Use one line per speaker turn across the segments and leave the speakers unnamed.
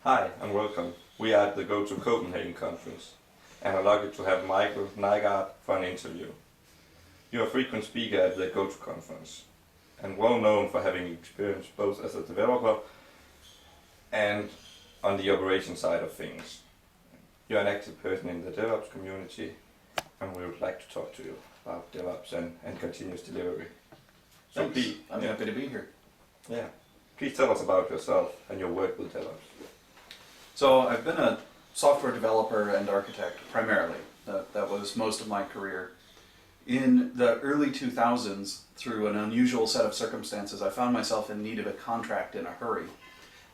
Hi and welcome. We are at the GOTO Copenhagen conference and are lucky to have Michael Nygard for an interview. You are a frequent speaker at the GOTO conference and well known for having experience both as a developer and on the operation side of things. You are an active person in the DevOps community and we would like to talk to you about DevOps and continuous delivery. So
Thanks. I'm happy to be here.
Yeah. Please tell us about yourself and your work with DevOps.
So I've been a software developer and architect primarily. That was most of my career. In the early 2000s, through an unusual set of circumstances, I found myself in need of a contract in a hurry.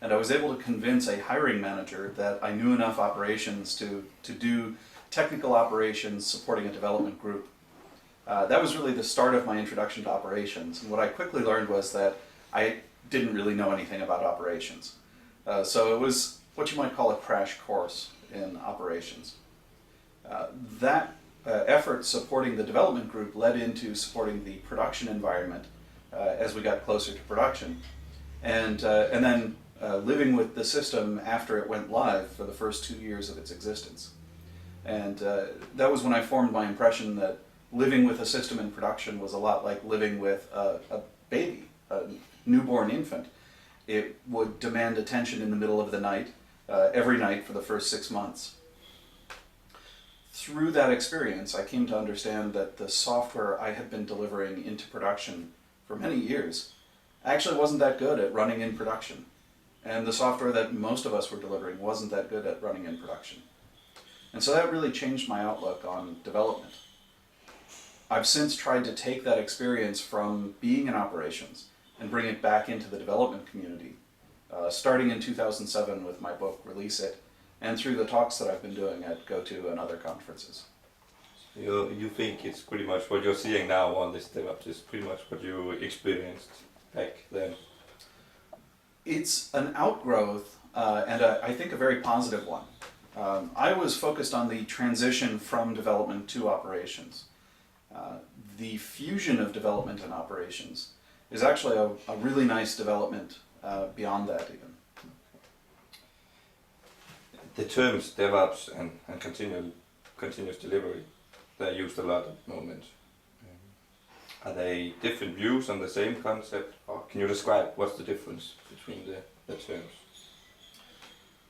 And I was able to convince a hiring manager that I knew enough operations to do technical operations supporting a development group. That was really the start of my introduction to operations. And what I quickly learned was that I didn't really know anything about operations. So it was what you might call a crash course in operations. That effort supporting the development group led into supporting the production environment as we got closer to production. And then living with the system after it went live for the first 2 years of its existence. And that was when I formed my impression that living with a system in production was a lot like living with a baby, a newborn infant. It would demand attention in the middle of the night, every night for the first 6 months. Through that experience, I came to understand that the software I had been delivering into production for many years actually wasn't that good at running in production. And the software that most of us were delivering wasn't that good at running in production. And so that really changed my outlook on development. I've since tried to take that experience from being in operations and bring it back into the development community, starting in 2007 with my book, Release It, and through the talks that I've been doing at GOTO and other conferences.
You think it's pretty much what you're seeing now on this DevOps is pretty much what you experienced back then?
It's an outgrowth, and I think a very positive one. I was focused on the transition from development to operations. The fusion of development and operations is actually a really nice development beyond that even.
The terms DevOps and continuous delivery, they're used a lot at the moment. Are they different views on the same concept, or can you describe what's the difference between the terms?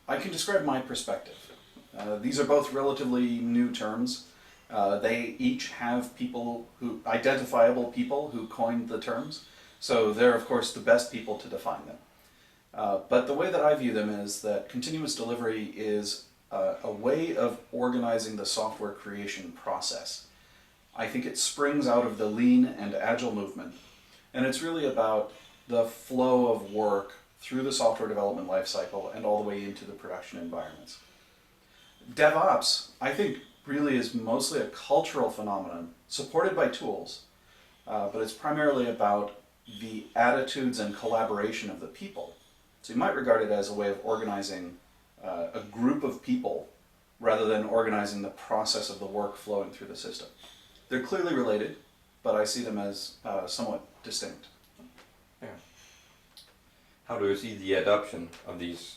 I can describe my perspective. These are both relatively new terms. They each have identifiable people who coined the terms, so they're of course the best people to define them. But the way that I view them is that continuous delivery is a way of organizing the software creation process. I think it springs out of the lean and agile movement, and it's really about the flow of work through the software development lifecycle and all the way into the production environments. DevOps, I think, really is mostly a cultural phenomenon supported by tools, but it's primarily about the attitudes and collaboration of the people. So you might regard it as a way of organizing a group of people rather than organizing the process of the work flowing through the system. They're clearly related, but I see them as somewhat distinct.
Yeah. How do you see the adoption of these?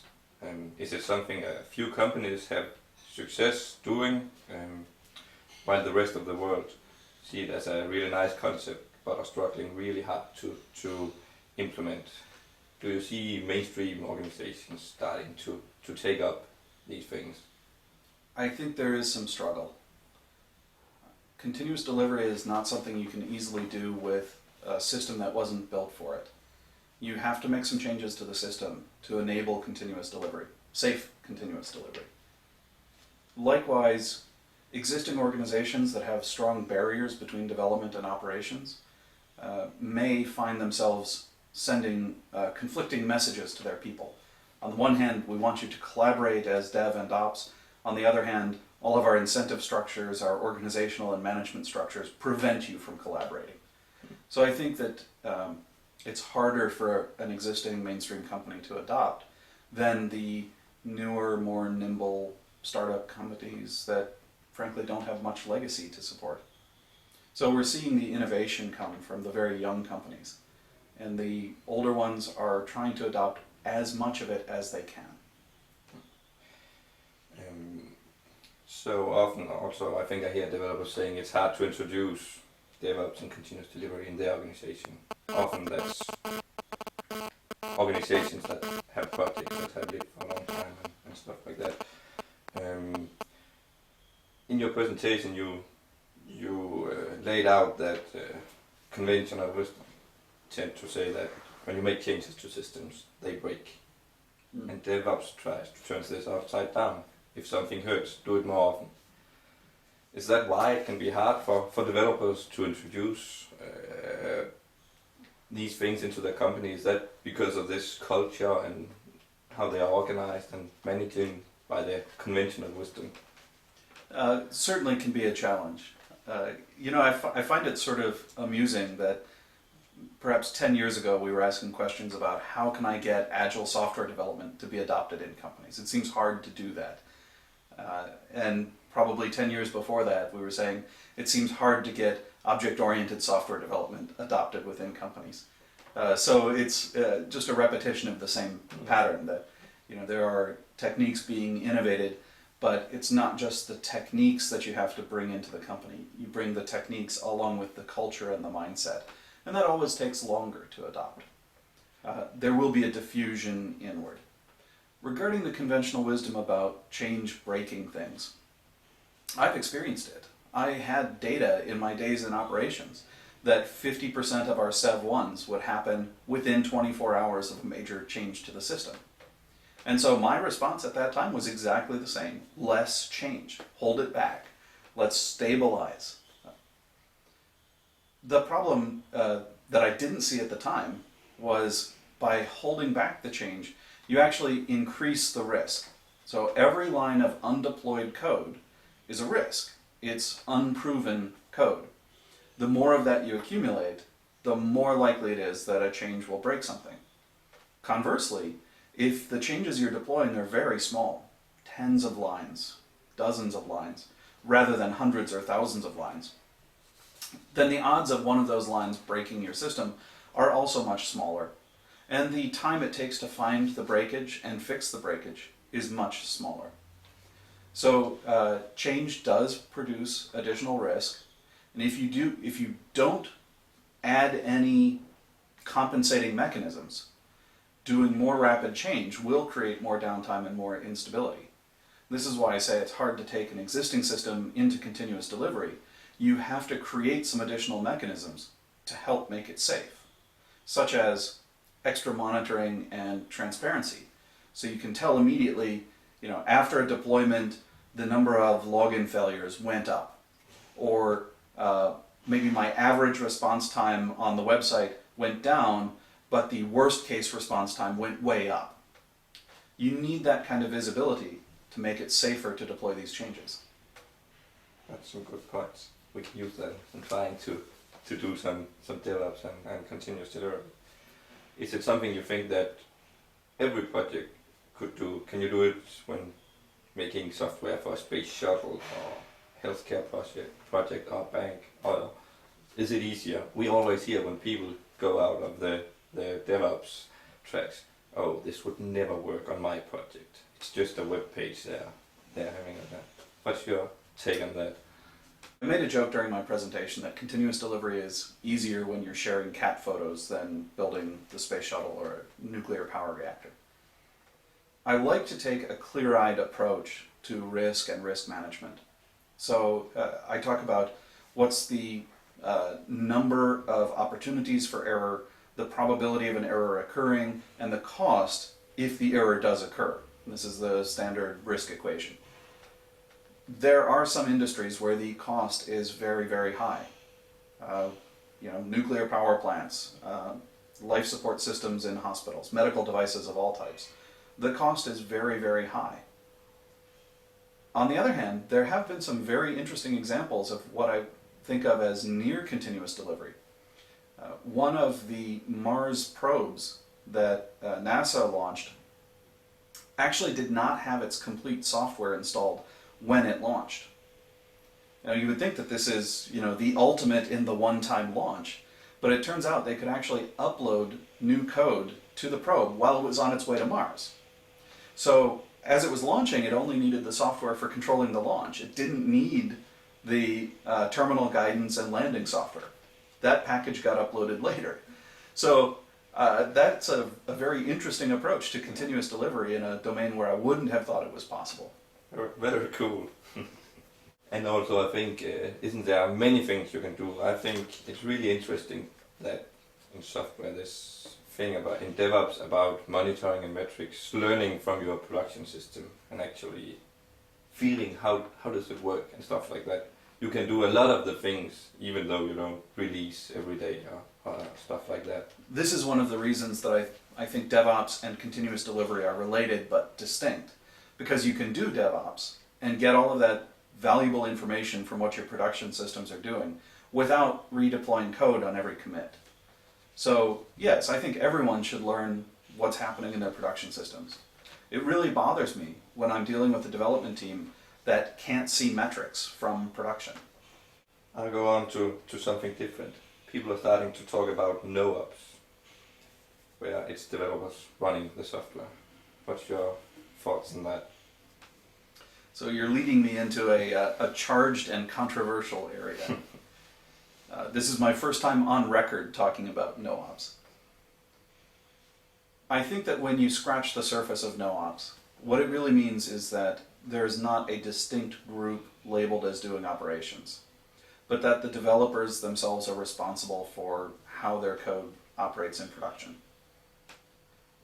Is it something a few companies have success doing, while the rest of the world see it as a really nice concept but are struggling really hard to implement? Do you see mainstream organizations starting to take up these things?
I think there is some struggle. Continuous delivery is not something you can easily do with a system that wasn't built for it. You have to make some changes to the system to enable continuous delivery, safe continuous delivery. Likewise, existing organizations that have strong barriers between development and operations may find themselves sending conflicting messages to their people. On the one hand, we want you to collaborate as dev and ops. On the other hand, all of our incentive structures, our organizational and management structures prevent you from collaborating. So I think that it's harder for an existing mainstream company to adopt than the newer, more nimble startup companies that frankly don't have much legacy to support. So we're seeing the innovation come from the very young companies, and the older ones are trying to adopt as much of it as they can.
So often also I think I hear developers saying it's hard to introduce DevOps and continuous delivery in their organization. Often that's organizations that have projects that have lived for a long time and stuff like that. In your presentation you laid out that conventional wisdom tend to say that when you make changes to systems, they break. And DevOps tries to turn this upside down. If something hurts, do it more often. Is that why it can be hard for developers to introduce these things into their company? Is that because of this culture and how they are organized and managing by their conventional wisdom?
Certainly can be a challenge. I find it sort of amusing that perhaps 10 years ago we were asking questions about how can I get agile software development to be adopted in companies. It seems hard to do that. And probably 10 years before that we were saying it seems hard to get object-oriented software development adopted within companies. So it's just a repetition of the same pattern that there are techniques being innovated, but it's not just the techniques that you have to bring into the company. You bring the techniques along with the culture and the mindset. And that always takes longer to adopt. There will be a diffusion inward. Regarding the conventional wisdom about change breaking things, I've experienced it. I had data in my days in operations that 50% of our SEV1s would happen within 24 hours of a major change to the system. And so my response at that time was exactly the same. Less change. Hold it back. Let's stabilize. The problem that I didn't see at the time was by holding back the change, you actually increase the risk. So every line of undeployed code is a risk. It's unproven code. The more of that you accumulate, the more likely it is that a change will break something. Conversely, if the changes you're deploying are very small, tens of lines, dozens of lines, rather than hundreds or thousands of lines, then the odds of one of those lines breaking your system are also much smaller. And the time it takes to find the breakage and fix the breakage is much smaller. So change does produce additional risk. And if you don't add any compensating mechanisms, doing more rapid change will create more downtime and more instability. This is why I say it's hard to take an existing system into continuous delivery. You have to create some additional mechanisms to help make it safe, such as extra monitoring and transparency. So you can tell immediately, after a deployment, the number of login failures went up, or maybe my average response time on the website went down, but the worst case response time went way up. You need that kind of visibility to make it safer to deploy these changes.
That's some good points. We can use that in trying to do some DevOps and continuous delivery. Is it something you think that every project could do? Can you do it when making software for a space shuttle or healthcare project or bank? Or is it easier? We always hear when people go out of the DevOps tracks, oh, this would never work on my project. It's just a web page they're having on that. What's your take on that?
I made a joke during my presentation that continuous delivery is easier when you're sharing cat photos than building the space shuttle or a nuclear power reactor. I like to take a clear-eyed approach to risk and risk management. So I talk about what's the number of opportunities for error, the probability of an error occurring, and the cost if the error does occur. This is the standard risk equation. There are some industries where the cost is very, very high. Nuclear power plants, life support systems in hospitals, medical devices of all types. The cost is very, very high. On the other hand, there have been some very interesting examples of what I think of as near continuous delivery. One of the Mars probes that NASA launched actually did not have its complete software installed when it launched. Now you would think that this is, the ultimate in the one-time launch, but it turns out they could actually upload new code to the probe while it was on its way to Mars. So as it was launching, it only needed the software for controlling the launch. It didn't need the terminal guidance and landing software. That package got uploaded later. So that's a very interesting approach to continuous delivery in a domain where I wouldn't have thought it was possible.
Very cool. And also I think, isn't there many things you can do? I think it's really interesting that in software this thing about in DevOps about monitoring and metrics, learning from your production system and actually feeling how does it work and stuff like that. You can do a lot of the things even though you don't release every day or stuff like that.
This is one of the reasons that I think DevOps and continuous delivery are related but distinct. Because you can do DevOps and get all of that valuable information from what your production systems are doing without redeploying code on every commit. So yes, I think everyone should learn what's happening in their production systems. It really bothers me when I'm dealing with a development team that can't see metrics from production.
I'll go on to something different. People are starting to talk about no-ops, where it's developers running the software. What's your thoughts on that?
So you're leading me into a charged and controversial area. This is my first time on record talking about no-ops. I think that when you scratch the surface of no-ops, what it really means is that there's not a distinct group labeled as doing operations, but that the developers themselves are responsible for how their code operates in production.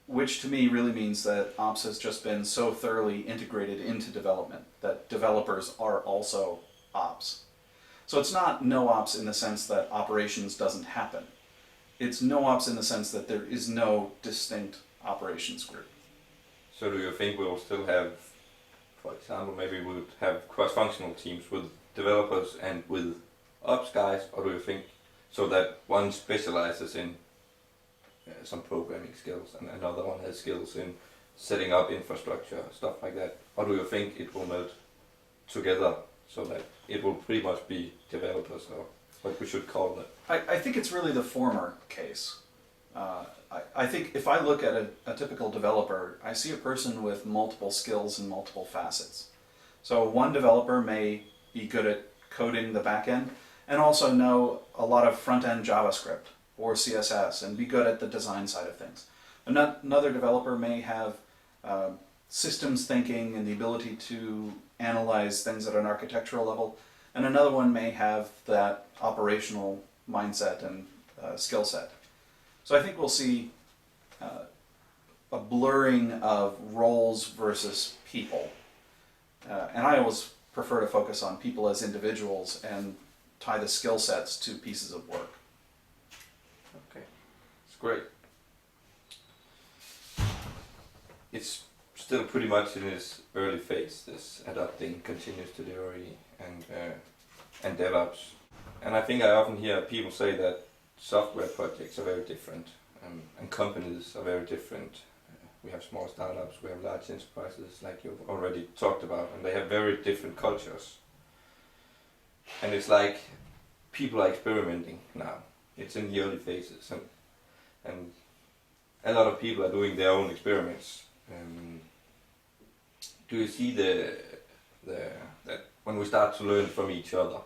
Which to me really means that ops has just been so thoroughly integrated into development that developers are also ops. So it's not no ops in the sense that operations doesn't happen. It's no ops in the sense that there is no distinct operations group.
So do you think we'll still have, for example, maybe we would have cross-functional teams with developers and with ops guys, or do you think so that one specializes in some programming skills and another one has skills in setting up infrastructure, stuff like that? Or do you think it will melt together so that it will pretty much be developers, or what we should call that?
I think it's really the former case. I think if I look at a typical developer, I see a person with multiple skills and multiple facets. So one developer may be good at coding the back end and also know a lot of front-end JavaScript or CSS and be good at the design side of things. Another developer may have systems thinking and the ability to analyze things at an architectural level, and another one may have that operational mindset and skill set. So I think we'll see a blurring of roles versus people. And I always prefer to focus on people as individuals and tie the skill sets to pieces of work.
Okay, it's great. It's still pretty much in its early phase, this adopting continuous delivery and DevOps. And I think I often hear people say that software projects are very different and companies are very different. We have small startups, we have large enterprises like you've already talked about, and they have very different cultures. And it's like people are experimenting now. It's in the early phases and a lot of people are doing their own experiments. Do you see that when we start to learn from each other,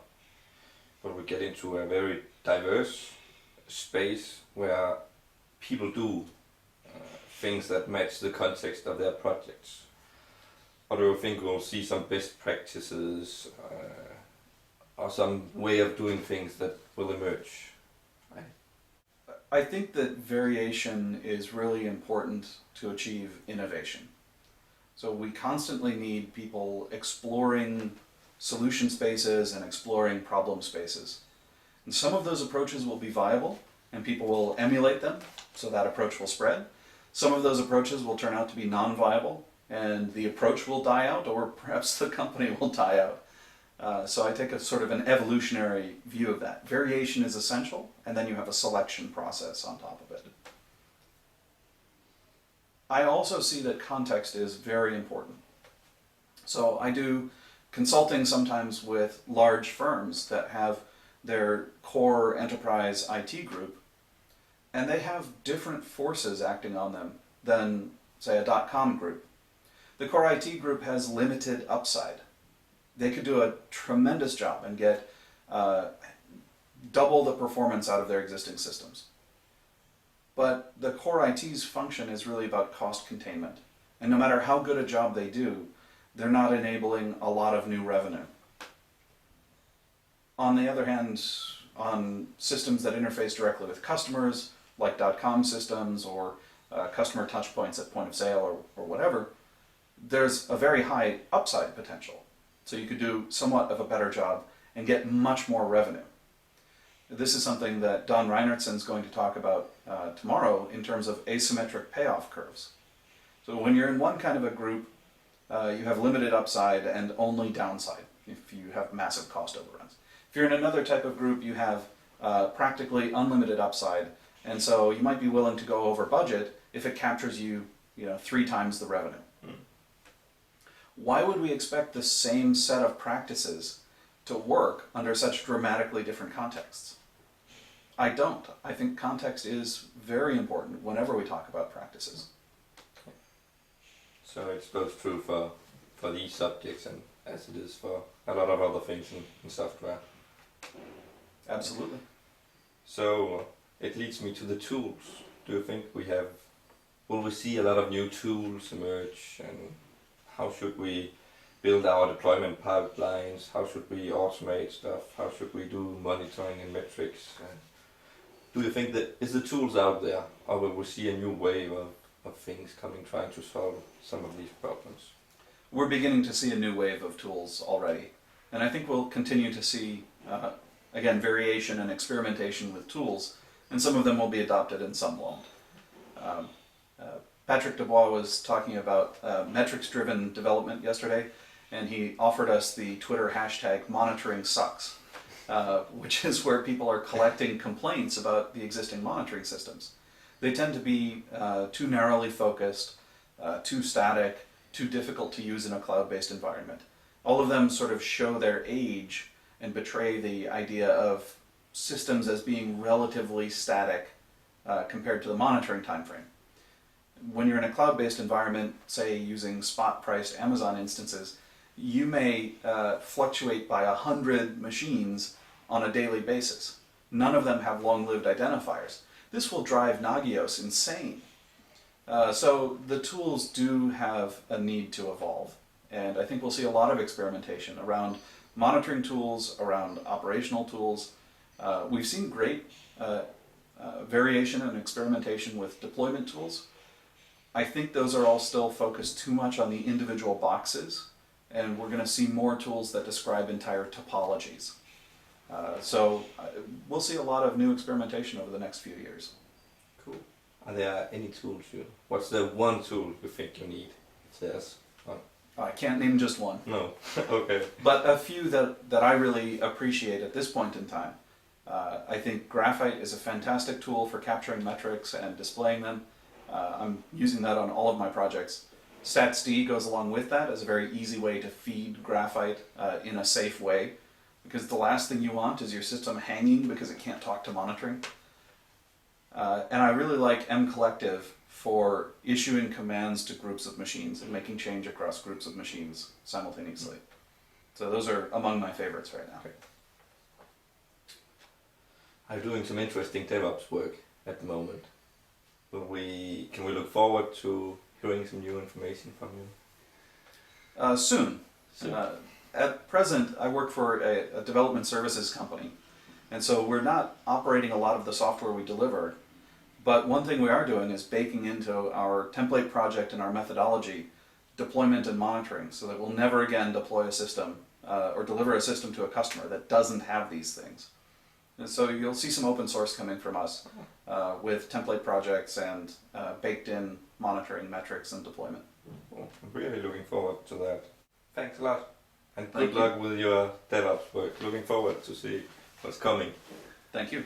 when we get into a very diverse space where people do things that match the context of their projects? Or do you think we'll see some best practices or some way of doing things that will emerge?
I think that variation is really important to achieve innovation. So we constantly need people exploring solution spaces and exploring problem spaces. And some of those approaches will be viable and people will emulate them, so that approach will spread. Some of those approaches will turn out to be non-viable and the approach will die out, or perhaps the company will die out. So I take a sort of an evolutionary view of that. Variation is essential, and then you have a selection process on top of it. I also see that context is very important. So I do consulting sometimes with large firms that have their core enterprise IT group, and they have different forces acting on them than, say, a .com group. The core IT group has limited upside. They could do a tremendous job and get double the performance out of their existing systems. But the core IT's function is really about cost containment. And no matter how good a job they do, they're not enabling a lot of new revenue. On the other hand, on systems that interface directly with customers, like .com systems or customer touchpoints at point of sale or whatever, there's a very high upside potential. So you could do somewhat of a better job and get much more revenue. This is something that Don Reinertsen is going to talk about tomorrow in terms of asymmetric payoff curves. So when you're in one kind of a group, you have limited upside and only downside if you have massive cost overruns. If you're in another type of group, you have practically unlimited upside, and so you might be willing to go over budget if it captures you, 3 times the revenue. Why would we expect the same set of practices to work under such dramatically different contexts? I don't. I think context is very important whenever we talk about practices.
So it's both true for these subjects and as it is for a lot of other things in software.
Absolutely.
So it leads me to the tools. Do you think will we see a lot of new tools emerge, and how should we build our deployment pipelines? How should we automate stuff? How should we do monitoring and metrics? Do you think that is the tools out there, or will we see a new wave of things coming trying to solve some of these problems?
We're beginning to see a new wave of tools already, and I think we'll continue to see, again, variation and experimentation with tools, and some of them will be adopted and some won't. Patrick Dubois was talking about metrics-driven development yesterday, and he offered us the Twitter hashtag monitoring sucks, which is where people are collecting complaints about the existing monitoring systems. They tend to be too narrowly focused, too static, too difficult to use in a cloud-based environment. All of them sort of show their age and betray the idea of systems as being relatively static compared to the monitoring time frame. When you're in a cloud-based environment, say using spot-priced Amazon instances, you may fluctuate by 100 machines on a daily basis. None of them have long-lived identifiers. This will drive Nagios insane. So the tools do have a need to evolve, and I think we'll see a lot of experimentation around monitoring tools, around operational tools. We've seen great variation and experimentation with deployment tools. I think those are all still focused too much on the individual boxes, and we're going to see more tools that describe entire topologies. So we'll see a lot of new experimentation over the next few years.
Cool. Are there any tools what's the one tool you think you need? If there's one.
I can't name just one.
No. Okay.
But a few that I really appreciate at this point in time. I think Graphite is a fantastic tool for capturing metrics and displaying them. I'm using that on all of my projects. StatsD goes along with that as a very easy way to feed Graphite in a safe way, because the last thing you want is your system hanging because it can't talk to monitoring. And I really like mCollective for issuing commands to groups of machines and making change across groups of machines simultaneously. So those are among my favorites right now.
Okay. I'm doing some interesting DevOps work at the moment. Can we look forward to hearing some new information from you?
Soon. At present, I work for a development services company, and so we're not operating a lot of the software we deliver, but one thing we are doing is baking into our template project and our methodology deployment and monitoring, so that we'll never again deploy a system or deliver a system to a customer that doesn't have these things. And so you'll see some open source coming from us with template projects and baked in monitoring metrics and deployment.
Well, I'm really looking forward to that. Thanks a lot. And
Thank
good luck with your DevOps work. Looking forward to see what's coming.
Thank you.